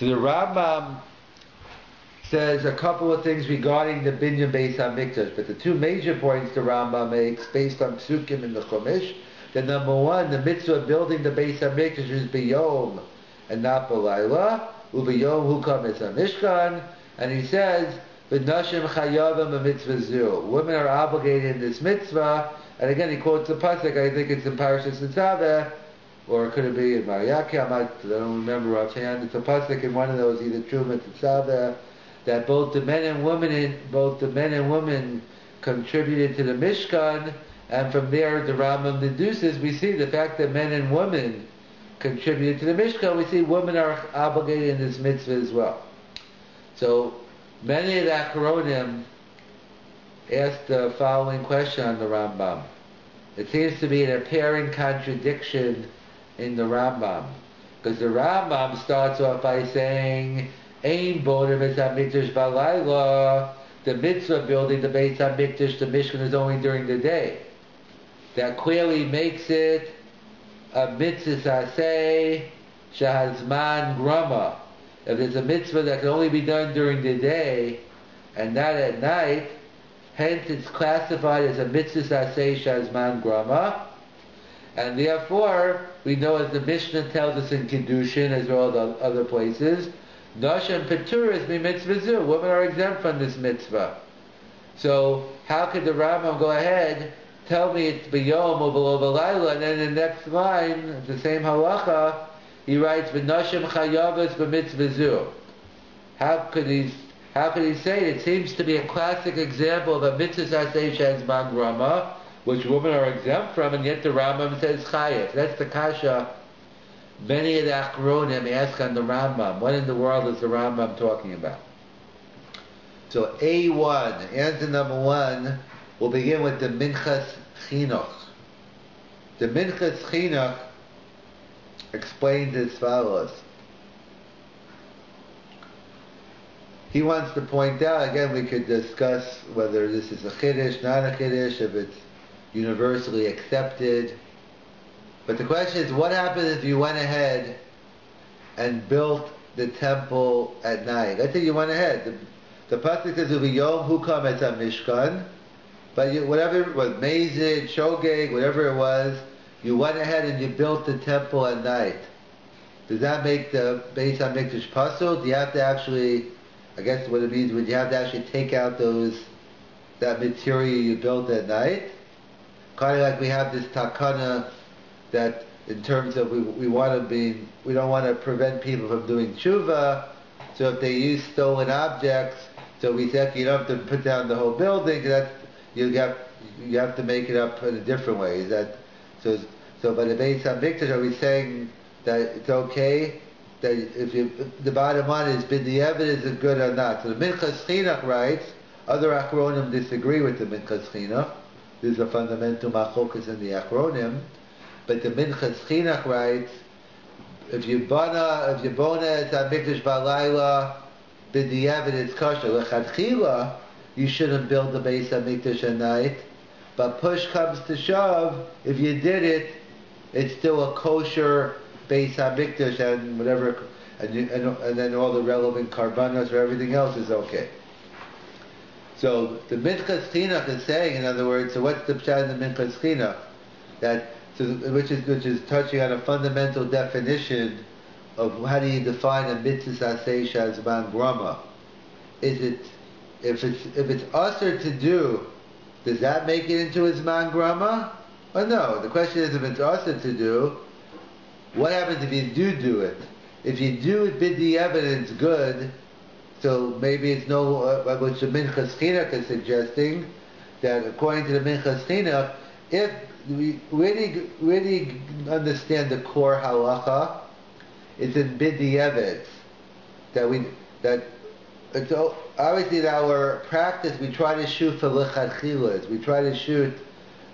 So the Rambam says a couple of things regarding the binyan Beis HaMikdash, but the two major points the Rambam makes, based on Psukim in the Chumash, that number one, the mitzvah of building the Beis HaMikdash is b'yom and not b'layla, u'b'yom hukam es HaMishkan, and he says, v'nashim chayavim a-mitzvah zu. Women are obligated in this mitzvah, and again he quotes the pasuk, I think it's in Parashas Nitzaveh, or could it be in Mariaki? I don't remember offhand. It's a pasuk in one of those, either Truma or Nitzaveh, that both the men and women contributed to the Mishkan, and from there the Rambam deduces, we see the fact that men and women contributed to the Mishkan, we see women are obligated in this mitzvah as well. So many of the Achronim asked the following question on the Rambam. It seems to be an apparent contradiction in the Rambam, because the Rambam starts off by saying, Ein bonim Beis HaMikdash b'layla. The mitzvah building the Beis HaMikdash, the Mishkan, is only during the day. That clearly makes it a mitzvah saseh shahazman grama. If there's a mitzvah that can only be done during the day and not at night, hence it's classified as a mitzvah saseh shahazman grama. And therefore, we know, as the Mishnah tells us in Kiddushin, as well as other places, Nashim Peturas mi mitzvah zu. Women are exempt from this mitzvah. So how could the Rambam go ahead, tell me it's b'yom or below b'layla, and then in the next line, the same halacha, he writes v'nashim chayavas b'mitzvah zu. How could he say it? It seems to be a classic example of a mitzvah saseh shehazman grama, which women are exempt from, and yet the Rambam says chayav. That's the kasha many of the Achronim ask on the Rambam. What in the world is the Rambam talking about? So A1, answer number one, we'll begin with the Minchas Chinuch. The Minchas Chinuch explains as follows. He wants to point out, again we could discuss whether this is a Chiddush, not a Chiddush, if it's universally accepted. But the question is, what happens if you went ahead and built the temple at night? Let's say you went ahead. The pasuk says, "V'yom hukam es HaMishkan," but whatever it was, Mezid, Shogeg, whatever it was, you went ahead and you built the temple at night. Does that make the Beis HaMikdash pasul? Do you have to actually, I guess what it means, would you have to actually take out that material you built at night? Kind of like we have this takana that in terms of we don't want to prevent people from doing tshuva, so if they use stolen objects, so we said you don't have to put down the whole building, you have to make it up in a different way. Is that so? So by the Beis HaMikdash, are we saying that it's okay that if the bottom line is the evidence is good or not? So the Minchas Chinuch writes, other Achronim disagree with the Minchas Chinuch. This is a fundamental machokas in the Achronim. But the Minchas Chinuch writes, if you bona et HaMikdash b'layla, b'diavad it's kosher. Lechatchila, you shouldn't build the Beis HaMikdash at night. But push comes to shove, if you did it, it's still a kosher Beis HaMikdash and whatever, and then all the relevant karbanos or everything else is okay. So the Minchas Chinuch is saying, in other words, so what's the pshat in the Minchas Chinuch? Which is touching on a fundamental definition of how do you define a mitzvah saseh shehazman grama? Is it if it's usher to do, does that make it into a zman grama? Or no? The question is, if it's usher to do, what happens if you do it? If you do it b'diavad, it's good. So maybe it's no, which the Minchas Chinuch is suggesting, that according to the Minchas Chinuch, if we really understand the core halacha, it's in b'diavad that it's obviously in our practice we try to shoot for lechatchilas, we try to shoot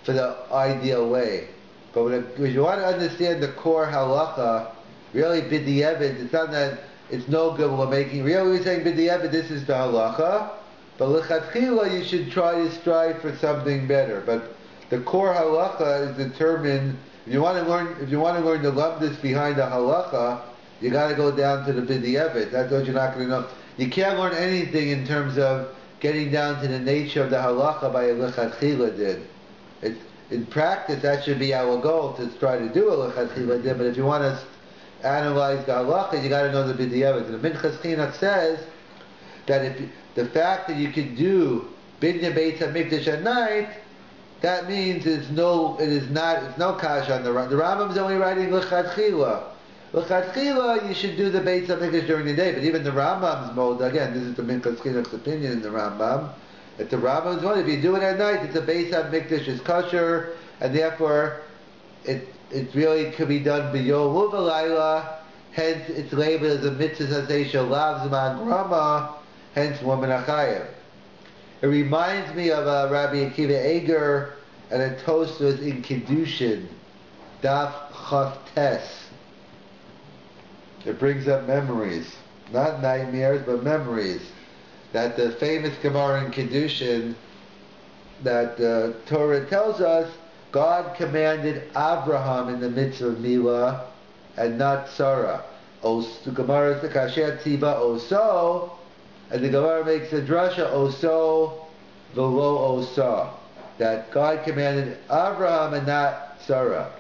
for the ideal way. But when you want to understand the core halacha, really b'diavad, it's not that it's no good when we're making. Really, we're saying b'diavad, this is the halacha, but lechatchila you should try to strive for something better. But the core halacha is determined. If you want to learn the lumdus behind the halacha, You got to go down to the b'diavad. That's what you're not going to know. You can't learn anything in terms of getting down to the nature of the halacha by a lichatchila din. In practice, that should be our goal, to try to do a lichatchila din. But if you want to analyze the halacha, you got to know the b'diavad. And the Minchas Chinuch says that if the fact that you can do binyan Beis Hamikdash at night, that means it's no kash on the Rambam. The Rambam is only writing lichatchila. Lichatchila, you should do the Beis Hamikdash during the day. But even the Rambam's mode, again, this is the Minchas Chinuch's opinion in the Rambam. If the Rambam's mode, if you do it at night, it's a Beis Hamikdash is kosher, and therefore it really could be done b'yom u'v'layla. Hence, it's labeled as a mitzvah sasei lav zman grama. Hence, woman achayev. It reminds me of Rabbi Akiva Eger and a toast was in Kiddushin, Daf Chaf Tes. It brings up memories, not nightmares, but memories. That the famous Gemara in Kiddushin, that the Torah tells us, God commanded Abraham in the midst of Milah and not Sarah. The Gemara is the Kasher Tziba Oso, and the Gemara makes a drasha Oso v'lo Osa, that God commanded Abraham and not Sarah.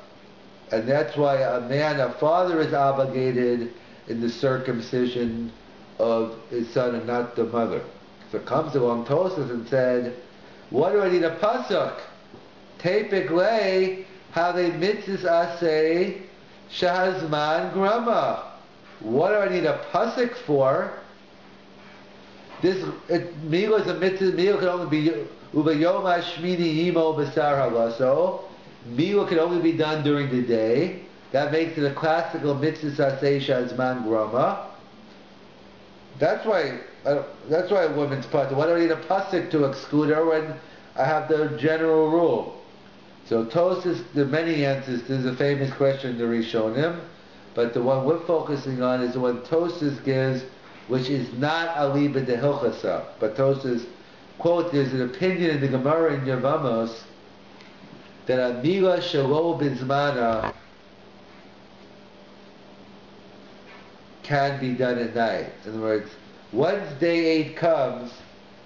And that's why a father is obligated in the circumcision of his son and not the mother. So comes along Tosafos and said, what do I need a pasuk? Tepik lei have mitzvahs asay shahazman grama. What do I need a pasuk for? Milah is a mitzvah. Milah can only be ubayom hashmini imo b'sar halaso. Milah can only be done during the day. That makes it a classical mitzvah sasei shazman grama. That's why a woman's pasuk. Why do I need a pasuk to exclude her when I have the general rule? So Tosafos, there are many answers. There's a famous question in the Rishonim, but the one we're focusing on is the one Tosafos gives, which is not aliba de hilchasa. But Tosafos, quote, there's an opinion in the Gemara in Yevamos that a milah shelo bizmana can be done at night. In other words, once day 8 comes,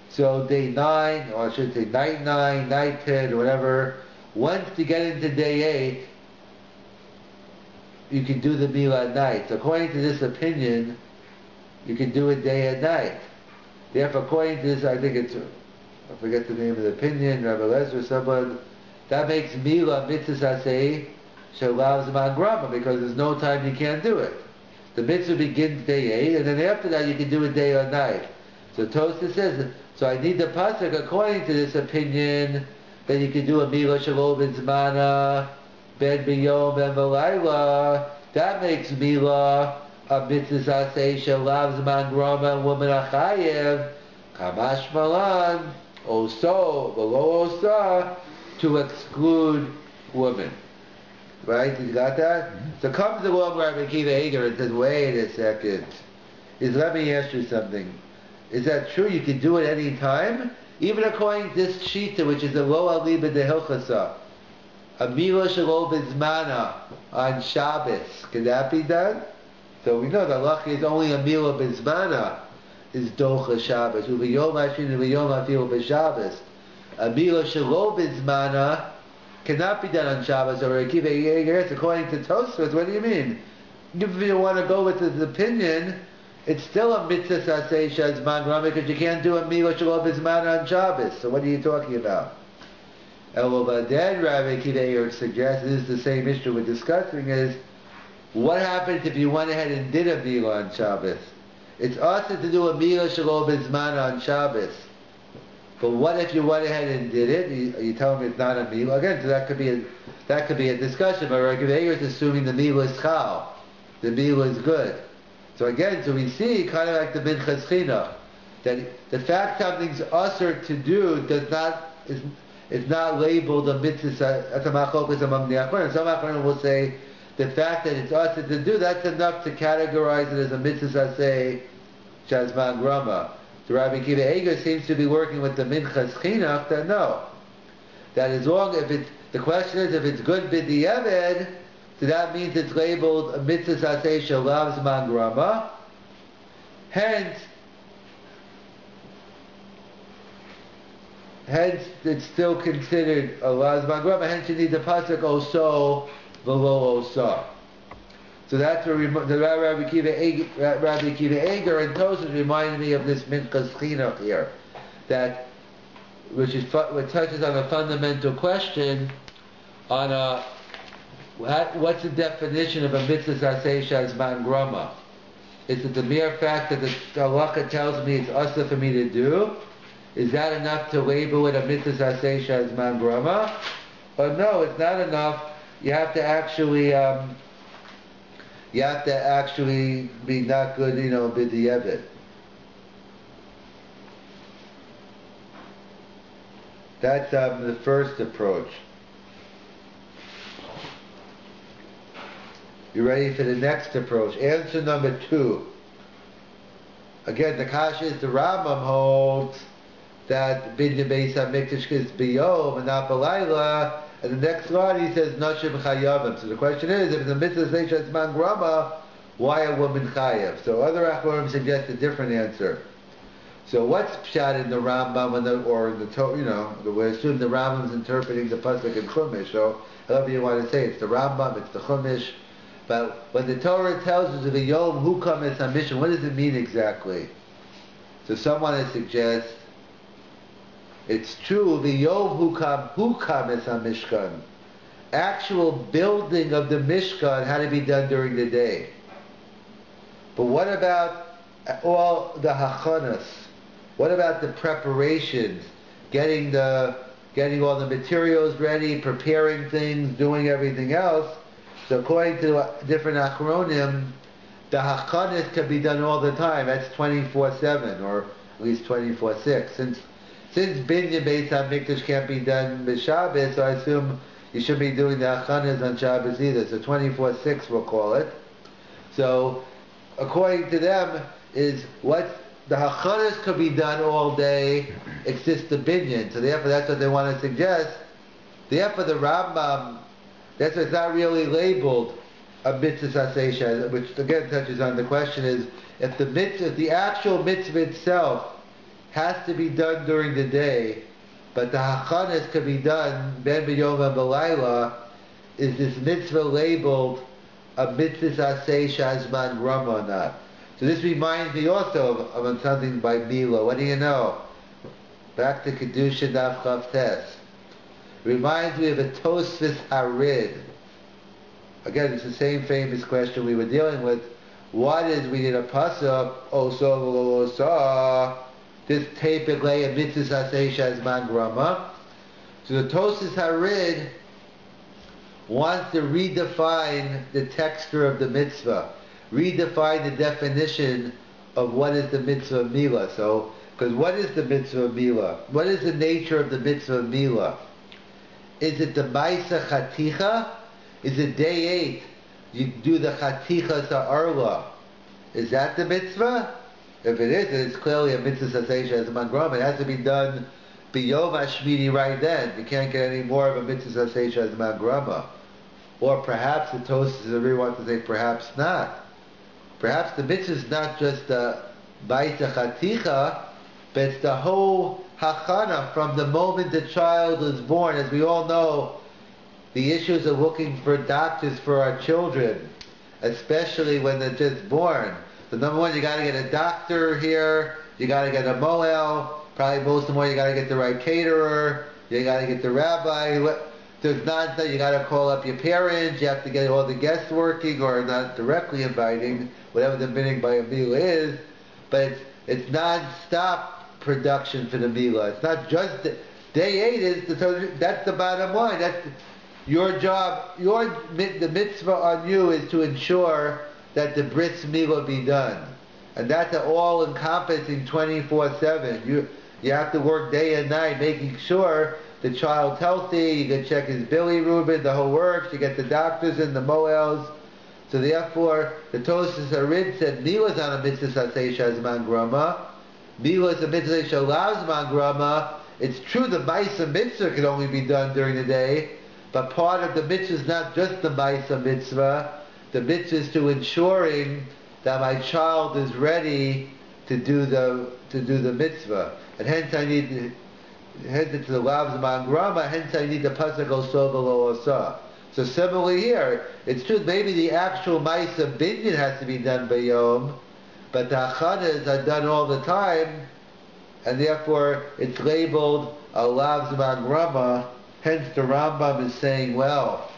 so day 9, or I should say night 9, night 10, or whatever, once you get into day 8, you can do the milah at night. So according to this opinion, you can do it day and night. Therefore, according to this, I think it's, I forget the name of the opinion, Rabbi Lezer or someone, that makes milah mitzvah sasei shalav zman grama, because there's no time you can't do it. The mitzvah begins day 8, and then after that you can do it day or night. So Tosafos says, so I need the pasuk according to this opinion that you can do a milah shelo b'zmana ben b'yom ben v'layla. That makes milah a mitzvah sasei shelav zman grama and woman achayev kamash malan oso v'lo osa, to exclude women. Right? You got that? Mm-hmm. So comes along Rabbi Akiva Eger and says, wait a second. Let me ask you something. Is that true? You can do it any time? Even according to this shita, which is a lo aliba de hilchasa, a milah shelo bizmana on Shabbos, can that be done? So we know the halacha is only a milah bizmana is docha Shabbos. Uvayom hashin uvayom afil b'Shabbos. A milah shelo bizmana cannot be done on Shabbos. Or Akiva Eger, according to Tosafos, what do you mean? If you want to go with his opinion, it's still a mitzvah sasei shazman grama, because you can't do a milah shelo bizmana on Shabbos. So what are you talking about? But then Rabbi Akiva Eger suggests, this is the same issue we're discussing, is what happens if you went ahead and did a milah on Shabbos? It's also to do a milah shelo bizmana on Shabbos. But what if you went ahead and did it? You tell me it's not a milah again. So that could be a discussion. But Rabbi Eger is assuming the milah is chal, the milah is good. So again, so we see kind of like the Minchas Chinuch, that the fact something's usher to do is not labeled a mitzvah. That's a machlokas among the Achronim. Some Achronim will say the fact that it's usher to do, that's enough to categorize it as a mitzvah sasei shazman grama. So Rabbi Akiva Eger seems to be working with the Minchas Chinuch that no. That as long, the question is if it's good b'diavad, So that means it's labeled a mitzvah saseh shalav zman grama. Hence, it's still considered a lazman grama. Hence, you need the pasuk oso v'lo osa. So that's where the Rabbi Akiva Eger and Tosas reminded me of this minchas chinuch here, which touches on a fundamental question on what's the definition of a mitzvah saseh shazman grama? Is it the mere fact that the halacha tells me it's asa for me to do? Is that enough to label it a mitzvah saseh shazman grama? But no, it's not enough. You have to actually be not good, b'di'evet. That's the first approach. You ready for the next approach? Answer number 2. Again, the kasha is the Rambam holds that binyan beis hamikdash is biyom and not b'layla, and the next line he says nashim chayavim. So the question is, if it's a mitzvah saseh zman grama, why a woman chayav? So other achronim suggest a different answer. So what's pshat in the Rambam we assume the Rambam's interpreting the pasuk in Chumash. So however you want to say it, it's the Rambam, it's the Chumash. But when the Torah tells us of a Yom Hukam es HaMishkan, what does it mean exactly? So someone has suggested it's true, the Yom Hukam es HaMishkan. Actual building of the Mishkan had to be done during the day. But what about all the hachanas? What about the preparations? Getting all the materials ready, preparing things, doing everything else. So according to different achronim, the hachanas can be done all the time. That's 24/7, or at least 24/6. Since binyan beis hamikdash can't be done b'Shabbos, so I assume you should be doing the hachanas on Shabbos either. So 24/6 we'll call it. So according to them, is what the hachanas could be done all day. It's just the binyan. So therefore, that's what they want to suggest. Therefore, the Rambam. That's why it's not really labeled a mitzvah saseh, which again touches on the question is, if the actual mitzvah itself has to be done during the day, but the hachanas can be done ben b'yom and b'layla, is this mitzvah labeled a mitzvah saseh shazman grama or not? So this reminds me also of something by Mila. What do you know? Back to Kedusha Daf Chav Tes. Reminds me of a Tosfos Harid. Again, it's the same famous question we were dealing with. What is, we need a pasuk, osa, this tapik lay a mitzvah saseh shazman grama. So the Tosfos Harid wants to redefine the texture of the mitzvah, redefine the definition of what is the mitzvah milah. So, because what is the mitzvah milah? What is the nature of the mitzvah milah? Is it the Maisa Chaticha? Is it day 8? You do the Chaticha Sa'arla. Is that the mitzvah? If it is, then it's clearly a mitzvah saseh shazman grama. It has to be done b'yom hashmini right then. You can't get any more of a mitzvah saseh shazman grama. Or perhaps the Tosfos really want to say perhaps not. Perhaps the mitzvah is not just the Maisa Chaticha, but it's the whole hachana from the moment the child is born. As we all know, the issues of looking for doctors for our children, especially when they're just born. So number one, you got to get a doctor here, you got to get a moel, probably most of all you got to get the right caterer, you got to get the rabbi. There's nonsense, you got to call up your parents, you have to get all the guests working, or not directly inviting, whatever the meaning by a meal is, but it's non-stop production for the milah. It's not just day 8 that's the bottom line. That's your job. The mitzvah on you is to ensure that the bris milah be done, and that's all encompassing 24/7. You have to work day and night making sure the child's healthy. You can check his bilirubin, the whole works. You get the doctors and the moels. So therefore, the Tosfos Harid said milah is on a mitzvah saseh shazman grama. Milah is a mitzvah shalav zman grama. It's true the Maisa mitzvah can only be done during the day, But part of the mitzvah is not just the Maisa mitzvah. The mitzvah is to ensuring that my child is ready to do the mitzvah, and hence it's the Lav Zman Grama. Hence I need the pasuk Oso V'lo Osa. So similarly here, it's true. Maybe the actual Maisa Binyan has to be done by Yom, but the achadas are done all the time, and therefore it's labeled a Lav Zman Grama. Hence the Rambam is saying, well,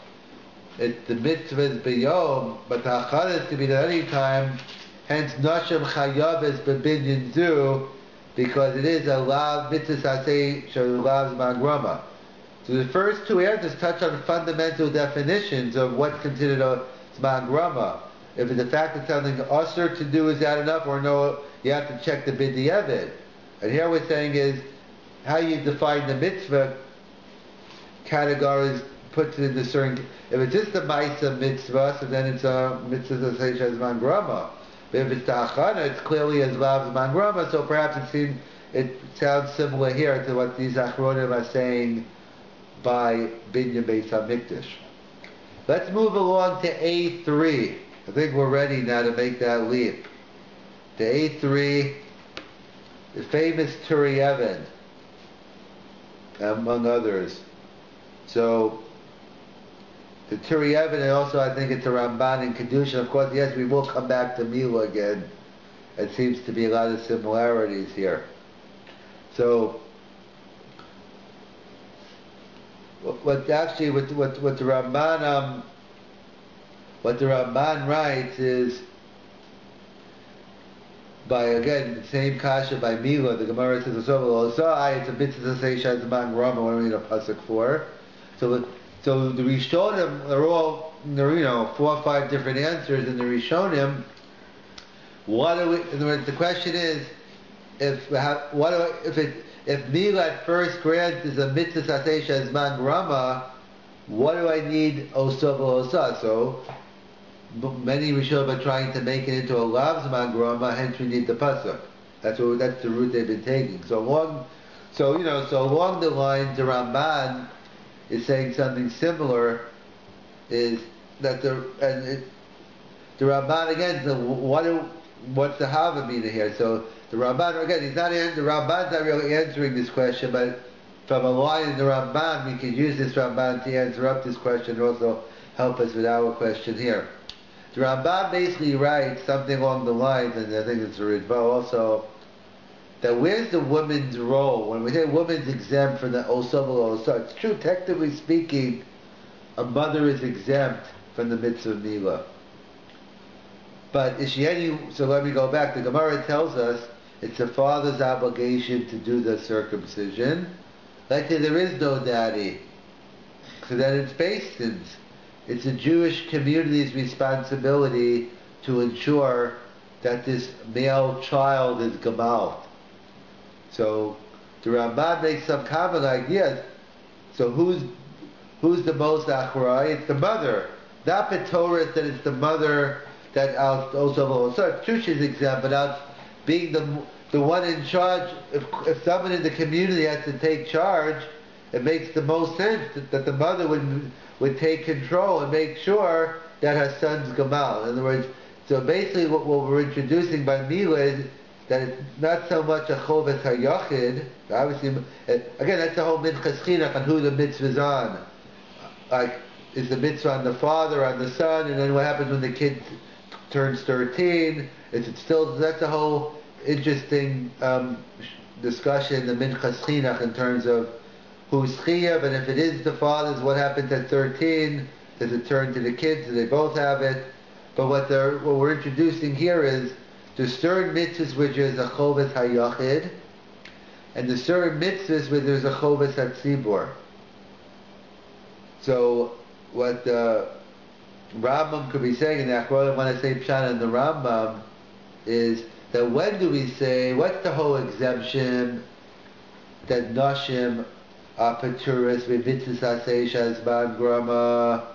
the mitzvah is b'yom, but the achadas can be done any time. Hence Nashim Chayav is b'binyan zu, because it is a lav mitzvah saseh shel lav zman grama. So the first two answers touch on fundamental definitions of what's considered a zman grama. If the fact that something usher to do is that enough, or no, you have to check the b'diavad. And here we're saying is how you define the mitzvah categories puts it into certain. If it's just the Maisa mitzvah, so then it's a mitzvah saseh shel zman grama. But if it's the achana, it's clearly as lav zman grama. So perhaps it sounds similar here to what these achronim are saying by Binyan Beis Hamikdash. Let's move along to A3. I think we're ready now to make that leap. To A3, the famous Tue Jun, among others. So the Tue Jun, and also I think it's a Ramban in Kedusha. Of course, yes, we will come back to Mila again. It seems to be a lot of similarities here. So, what the Ramban writes is, by again the same kasha by Mila, the Gemara says it's a mitzvah saseh shel zman grama. What do we need a pasuk for? So the Rishonim are all, 4 or 5 different answers in the Rishonim. In other words, the question is, if Mila at first grant is a mitzvah saseh shel zman grama, what do I need osa v'osa? So many Rishonim are trying to make it into a lav zman grama. Hence we need the pasuk. That's the route they've been taking. So along the lines, the Ramban is saying something similar. Is that the Ramban again? What's the Havamina here? So the Ramban again, the Ramban's not really answering this question, but from a line in the Ramban, we can use this Ramban to answer up this question and also help us with our question here. The Ramban basically writes something along the lines, and I think it's a Ritva also, that where's the woman's role? When we say woman's exempt from the Osa V'lo Osa, it's true, technically speaking, a mother is exempt from the mitzvah of Mila. But is she any, so let me go back, the Gemara tells us it's the father's obligation to do the circumcision. Let's say there is no daddy, so then it's Bastin's. It's the Jewish community's responsibility to ensure that this male child is gemal. So the Ramban makes some comment like, yes, so who's the most achrai? It's the mother. Not the Torah that it's the mother that also true she's exempt, but out being the one in charge. If someone in the community has to take charge, it makes the most sense that the mother would take control and make sure that her son's gemal. In other words, so basically what we're introducing by Mila is that it's not so much a chovet hayachid. Obviously, again, that's the whole minchas chinuch on who the mitzvah is on. Like, is the mitzvah on the father, on the son, and then what happens when the kid turns 13? Is it still? That's a whole interesting discussion, the minchas chinuch, in terms of who's chiyav, and if it is the father's, what happens at 13? Does it turn to the kids? Do they both have it? But what we're introducing here is there's certain mitzvahs which is a chovet hayachid, and there's certain mitzvahs where there's a chovet hatzibur. So what the Rambam could be saying, and the Achronim want to say pshat in the Rambam, is that when do we say, what's the whole exemption that nashim are paturas with mitzvah saseh shel zman grama?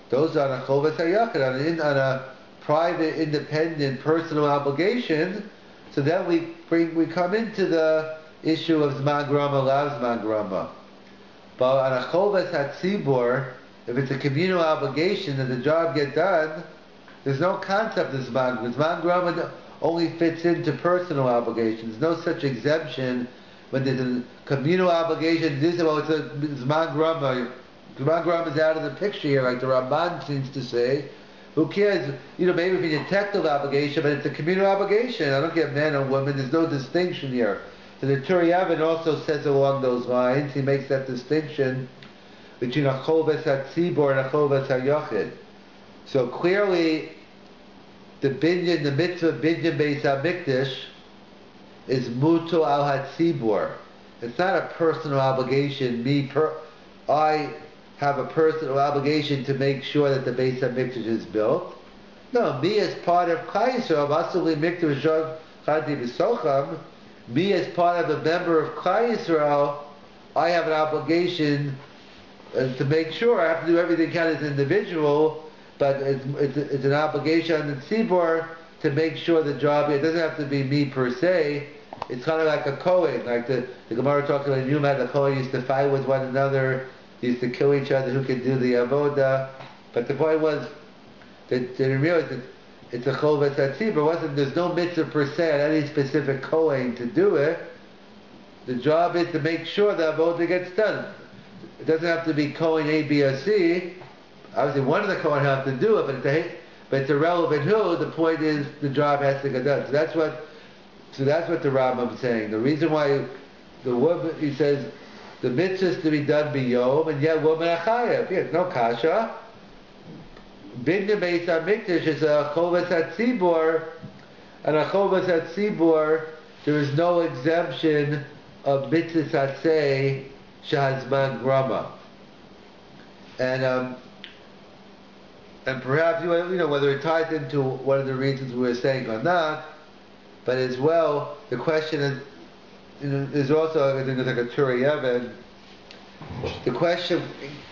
Those are on a chovet hayachid, on a private, independent, personal obligation. So then we come into the issue of zman grama, lav zman grama. But on a chovas hatzibur, if it's a communal obligation that the job get done, there's no concept of Zman. Zman Grama only fits into personal obligations. No such exemption when there's a communal obligation. This is well, it's a Zman Grama. Zman Grama is out of the picture here, like the Ramban seems to say. Who cares? Maybe if it's a technical obligation, but it's a communal obligation. I don't care man or woman. There's no distinction here. So the Tue Jun also says along those lines. He makes that distinction between a chovas hatzibur and a chovas hayachid. So clearly, the mitzvah binyan beis hamikdash is muto al hatzibur. It's not a personal obligation. I have a personal obligation to make sure that the beis hamikdash is built. No, me as part of Klal Yisrael, masuli mikdash shog chadi v'socham. Me as part of a member of Klal Yisrael, I have an obligation to make sure. I have to do everything I can as an individual, but it's an obligation on the tzibur to make sure the job, it doesn't have to be me per se. It's kind of like a Kohen, like the Gemara talks about Yuma, the Kohen used to fight with one another, used to kill each other, who could do the avoda. But the point was, they didn't realize that it's a chovas hatzibur. There's no mitzvah per se on any specific Kohen to do it. The job is to make sure the avoda gets done. It doesn't have to be Kohen A, B, or C. Obviously, one of the Kohen have to do it, but it's irrelevant who. The point is the job has to get done. So that's what the Rambam is saying. The reason why the woman, he says, the mitzvah is to be done biyom, and yet woman achayev. Yes, no kasha. Binyan beis hamikdash is a chovas hatzibur, and a chovas hatzibur, there is no exemption of mitzvah satzei shehazman grama. And perhaps, whether it ties into one of the reasons we were saying or not, but as well, the question is, there's also, I think there's like a Tue Jun, the question,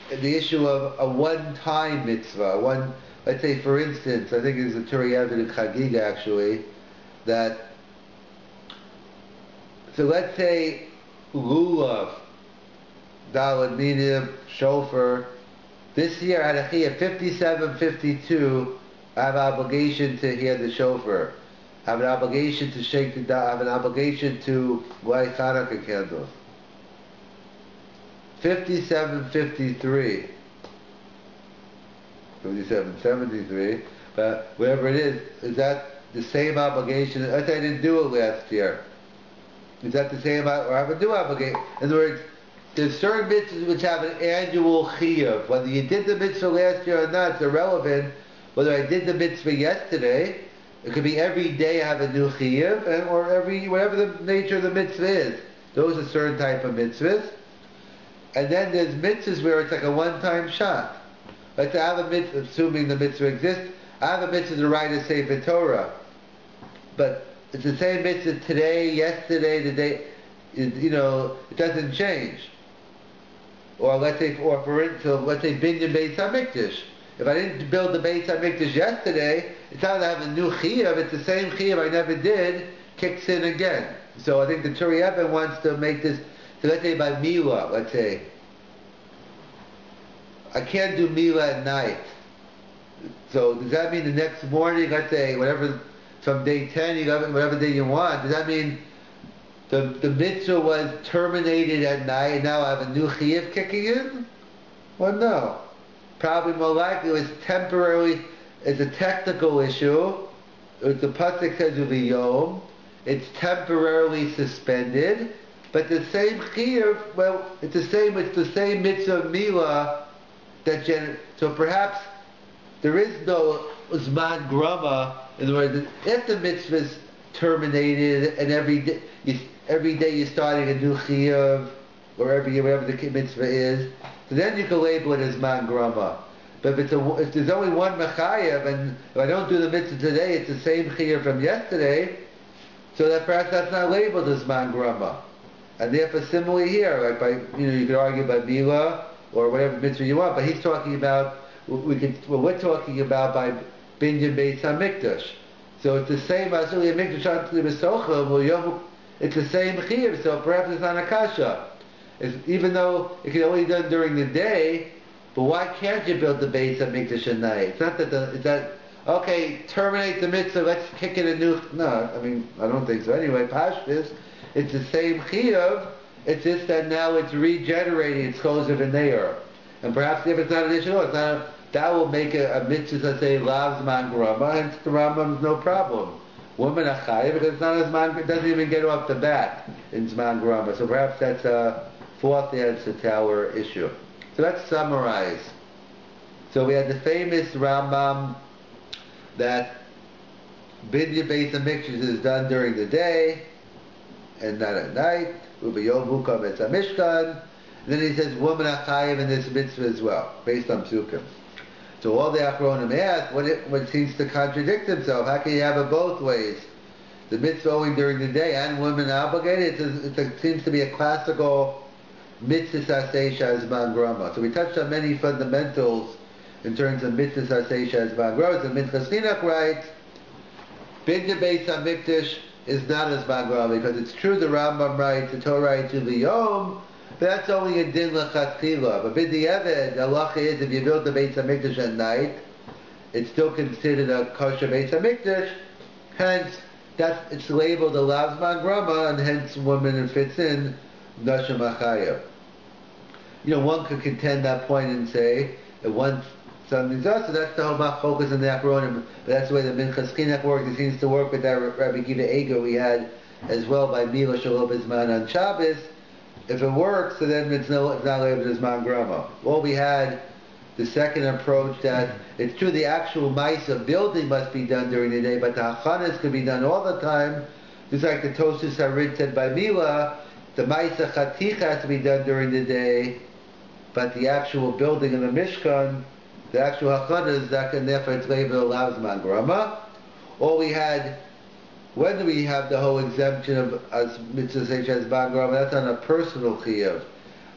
the issue of a one-time mitzvah, let's say for instance, I think it's a Tue Jun in Chagiga actually, that, so let's say lulav, daled minim, shofar, this year I had a chiyah 57, 52, I have an obligation to hear the shofar. I have an obligation to shake the da'ah. I have an obligation to light Hanukkah candles. 57, 53. 57, 73. But whatever it is that the same obligation? Let's say I didn't do it last year. Is that the same, or I have a new obligation? In other words, there's certain mitzvahs which have an annual chiyuv. Whether you did the mitzvah last year or not, it's irrelevant. Whether I did the mitzvah yesterday, it could be every day I have a new chiyuv, or whatever the nature of the mitzvah is. Those are certain type of mitzvahs. And then there's mitzvahs where it's like a one-time shot. Let's say I have a mitzvah, assuming the mitzvah exists, I have a mitzvah to write a Sefer Torah. But it's the same mitzvah today, yesterday, the day, it doesn't change. Or let's say, let's say binyan beis hamikdash. If I didn't build the beis hamikdash yesterday, it's not that I have a new chiyuv. It's the same chiyuv I never did, kicks in again. So I think the Tue Jun wants to make this. So let's say by milah, let's say I can't do milah at night. So does that mean the next morning, let's say whatever, from day 10, you got whatever day you want? Does that mean the mitzvah was terminated at night and now I have a new chiyuv kicking in? Well, no. Probably more likely it was temporarily, it's a technical issue. The pasuk says v'yom. It's temporarily suspended, but the same chiyuv, well, it's the same mitzvah of milah so perhaps there is no zman grama. In other words, if the mitzvah is terminated and every day you're starting a new chiyuv, or every year, whatever the mitzvah is, so then you can label it as man grama. But if there's only one mechayev, and if I don't do the mitzvah today, it's the same chiyuv from yesterday, so that perhaps that's not labeled as man grama. And therefore, similarly here, like you could argue by milah or whatever mitzvah you want, but he's talking about we're talking about by binyan beis hamikdash. So it's the same as it's the same chiyuv, so perhaps it's not a kasha. even though it can only be done during the day, but why can't you build the Beis HaMikdash at night? It's not that okay, terminate the mitzvah, let's kick it a new... No, I mean, I don't think so. Anyway, Pashtus, it's the same chiyuv, it's just that now it's regenerating, it's chosev and neir. And perhaps if it's not an issue, that will make a mitzvah, let's say, lav zman grama, hence the Rambam's no problem. Women are chayiv, because it's not as man, it doesn't even get off the bat in zman grama. So perhaps that's a fourth answer to our issue. So let's summarize. So we had the famous Rambam that Binyan Beis HaMikdash is done during the day and not at night. Ubiyom hukam et hamishkan. Then he says women are chayiv in this mitzvah as well, based on psukim. So all the Achronim ask, what seems to contradict himself? How can you have it both ways? The mitzvah only during the day and women are obligated? It seems to be a classical mitzvah sasei shazman grama. So we touched on many fundamentals in terms of mitzvah sasei shazman grama. The Minchas Chinuch writes, Binyan Beis HaMikdash is not as zman grama, because it's true the Rambam writes, the Torah writes, Ubiyom, but that's only a din l'chatchila. But b'di'evet, the halacha is if you build the Beis HaMikdash at night, it's still considered a kosher Beis HaMikdash. Hence, it's labeled a lav zman grama, and hence woman fits in nashim achayev. One could contend that point and say that once something's done, so that's the whole focus in the Achronim. But that's the way the Minchas Chinuch works. It seems to work with that Rabbi Akiva Eger we had as well by Mila Shalom Bizman on Shabbos. If it works, so then it's not labeled as man grama. Well, we had the second approach that it's true the actual ma'isa building must be done during the day, but the hachanas could be done all the time. Just like the Tosus Harid said by Mila, the ma'isa chaticha has to be done during the day, but the actual building of the Mishkan, the actual hachanas, and therefore it's labeled allows man grama. Or we had, when do we have the whole exemption of as mitzvah such as man grama? That's on a personal chiyuv.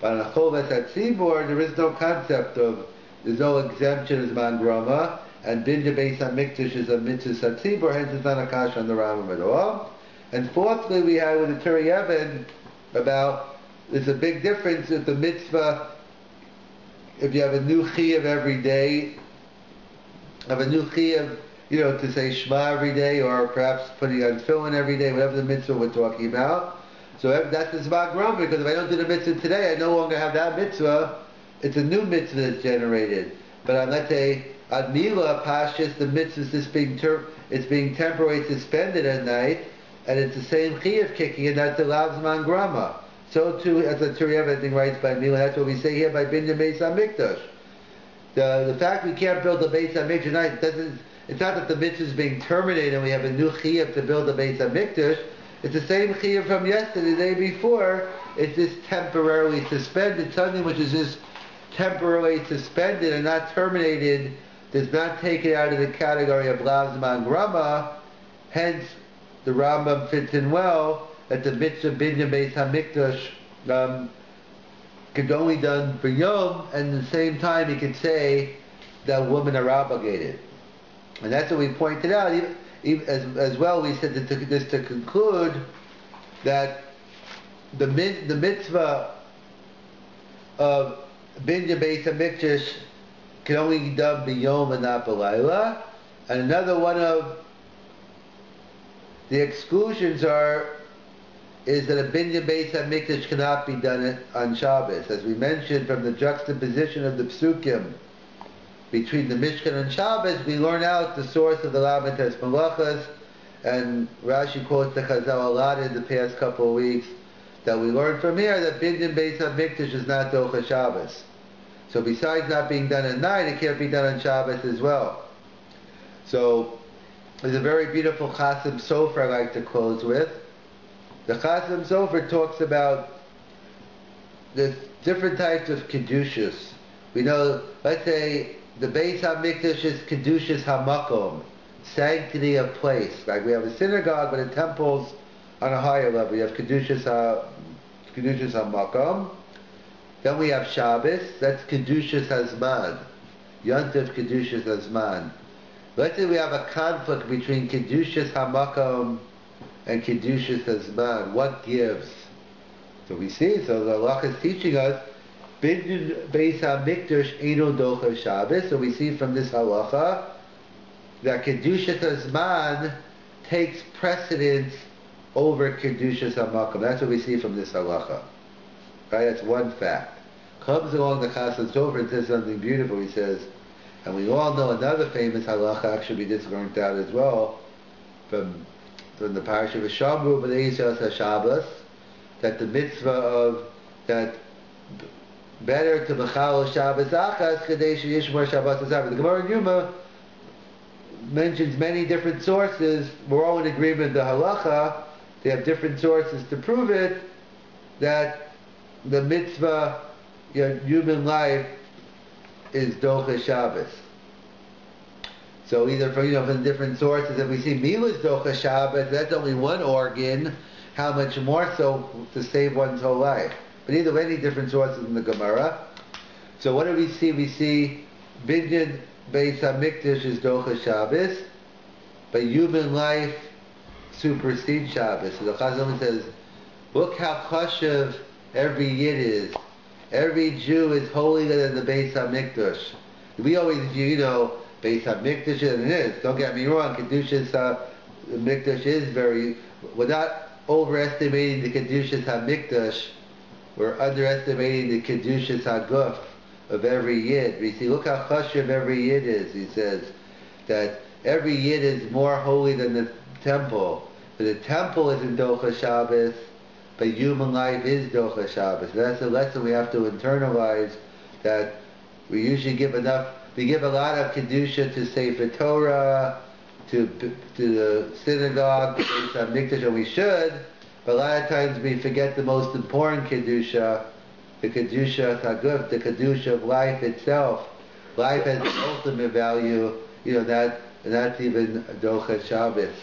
But on a choves hatzibur, there is no concept of, there's no exemption as man grama, and Binyan Beis HaMikdash is a mitzvah hatzibur, hence it's not a kash on the Rambam at all. And fourthly, we had with the Tue Jun about, there's a big difference with the mitzvah. If you have a new chiyuv every day, have a new chiyuv, to say Shema every day, or perhaps putting on tefillin every day, whatever the mitzvah we're talking about. So that's the zman grama, because if I don't do the mitzvah today, I no longer have that mitzvah. It's a new mitzvah that's generated. But on, let's say, on Mila Pashas, the mitzvah is just being temporarily suspended at night, and it's the same chiyuv kicking, and that's the lav zman grama. So too, as the Tue Jun, I think, writes by Mila, that's what we say here by Binyan Beis HaMikdash. The fact we can't build the Beis HaMikdash tonight doesn't. It's not that the mitzvah is being terminated and we have a new chiyuv to build the Beis HaMikdash. It's the same chiyuv from yesterday, the day before. It's just temporarily suspended. Something which is just temporarily suspended and not terminated does not take it out of the category of lav zman grama. Hence, the Rambam fits in well that the mitzvah Binyan Beis HaMikdash could only done for Yom, and at the same time he could say that women are obligated. And that's what we pointed out. As well, we said that just to conclude that the mitzvah of Binyan Beis HaMikdash can only be done b'yom and not b'layla. And another one of the exclusions is that a Binyan Beis HaMikdash cannot be done on Shabbos. As we mentioned, from the juxtaposition of the psukim between the Mishkan and Shabbos, we learn out the source of the Lamites Malachas, and Rashi quotes the Chazal a lot in the past couple of weeks, that we learned from here that Binyan Beis HaMikdash is not Docha Shabbos. So besides not being done at night, it can't be done on Shabbos as well. So there's a very beautiful Chasim Sofer I like to close with. The Chasim Sofer talks about the different types of Kedushas. We know, let's say, the Beis HaMikdash is Kedushas HaMakom, sanctity of place. Like we have a synagogue, but the temple's on a higher level. You have Kedushas HaMakom. Then we have Shabbos, that's Kedushas HaZman. Yontif Kedushas HaZman. Let's say we have a conflict between Kedushas HaMakom and Kedushas HaZman. What gives? So we see, so the halacha is teaching us, Binyan Beis HaMikdash Eino Docha Shabbos. So we see from this halacha that Kedushas HaZman takes precedence over Kedushas HaMakom. That's what we see from this halacha. Right? That's one fact. Comes along the Chassan Sofer and says something beautiful. He says, and we all know another famous halacha, actually we just learned out as well, from the parasha of Shamru B'Leisas HaShabbos, that the mitzvah of, that better to B'chal Shabbos Achas Kadesh Yishmar Shabbos HaSabbos. The Gemara in Yuma mentions many different sources. We're all in agreement the halacha. They have different sources to prove it, that the mitzvah, human life, is Docha Shabbos. So either from different sources, if we see Mila's Docha Shabbos, that's only one organ, how much more so to save one's whole life. But either way, any different sources in the Gemara. So what do we see? We see Binyan Beis HaMikdash is Docha Shabbos, but human life supersedes Shabbos. So the Chazon says, look how chashuv every Yid is. Every Jew is holier than the Beis HaMikdash. We always view, Beis HaMikdash, and it is. Don't get me wrong, Kedushas HaMikdash is very... We're not overestimating the Kedushas HaMikdash. We're underestimating the Kedushas HaGuf of every Yid. We see, look how chashuv every Yid is. He says that every Yid is more holy than the temple. But the temple isn't Docha Shabbos, but human life is Docha Shabbos. And that's a lesson we have to internalize, that we usually give a lot of Kedusha to Sefer Torah, to the synagogue, to Beis HaMikdash, and we should, but a lot of times we forget the most important Kedusha, the Kedusha Taguf, the Kedusha of life itself. Life has the ultimate value, and that's even Docha Shabbos.